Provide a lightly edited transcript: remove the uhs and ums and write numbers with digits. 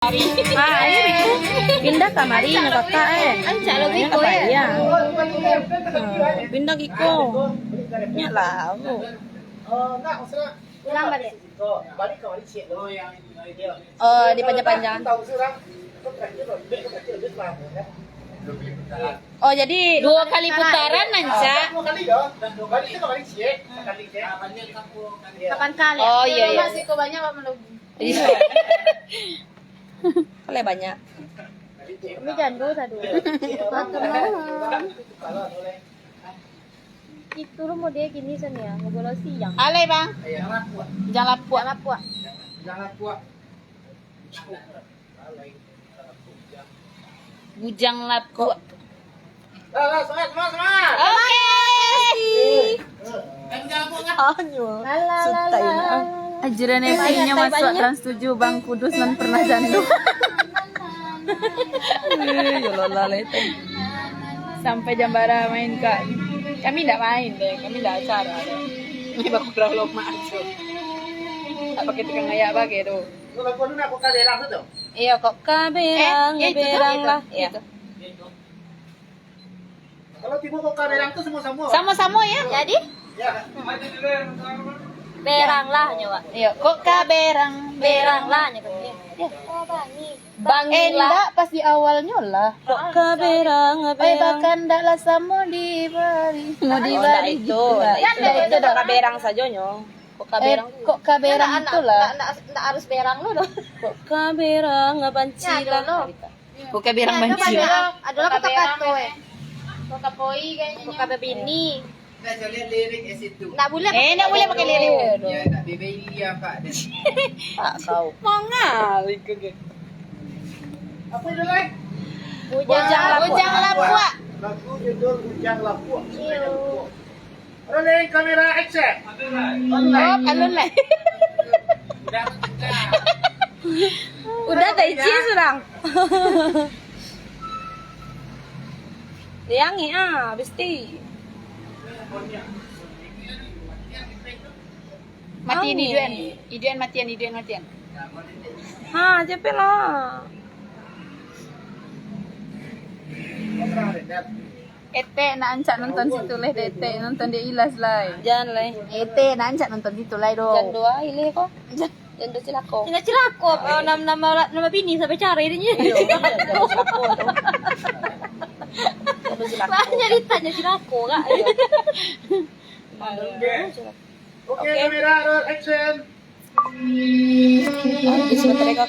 Ayo pindah kamari na kakak Anca lo biko ya. Pindah giko. Nya lah. Ulang balik. Oh, dipanjang-panjang. Oh, jadi 2 kali putaran Anca. Kapan kali? Oh, iya, iya. Masih kok banyak apa belum? Iya. Kali banyak. Kami jandu tadi. Itu lu mau dia gini sen ya, mau bolos siang. Ale, Bang. Jangan lapuk. Jangan puak. Bujang lapuk. Semangat. Oke. Lala. Ajaran FI-nya masuk Trans 7 Bang Kudus dan pernah jandu. Sampai Jambara main Kak. Kami enggak main deh, kami enggak acara deh. Ini baku kurang aja. Tak pakai tukang ayak bagai tu. Iya kok kaberang, berang lah. Iya. Kalau tiba kok kaderang tuh semua-semua. Sama-sama ya. Jadi berang lah nyawa. Iya, kok kaberang, berang lah nyawa. Oh bangi. Bangi lah pas di awalnya lah. Kok kaberang, berang. Bahkan ndak lah sama di bari. Mau dibalik itu. Itu udah kaberang saja nyo. Kok kaberang? Kok kaberang itu lah. Ndak harus berang lu dong. Kok kaberang ngabancila. Kok kaberang Ada bancila. adalah kota katoe. Kota koi kayaknya. Kota bebini. Nah, lihat lirik situ. Ndak boleh. Nggak boleh pakai lirik. Ya, tak bebeli apa. Tak tahu. Mau ngali ke. Apa itu lagi? Bujang lapua. Lagu judul Bujang Lapuk. Rolling kamera action. Oh, alun lah. Udah tai chi surang. Liangi besti. Matiin Iduan matian. Ha, jepe lah. Ete na ancak nonton situ leh dete nonton dia ilas lai. Jangan lah. Ete na ancak nonton situ lai do. Jangan doa ile kok. Jangan doa cilako. Tidak cilako, nama bini sampai cari dia. Banyak ditanya cilako kak. Oke, kamera roll action. Sebentar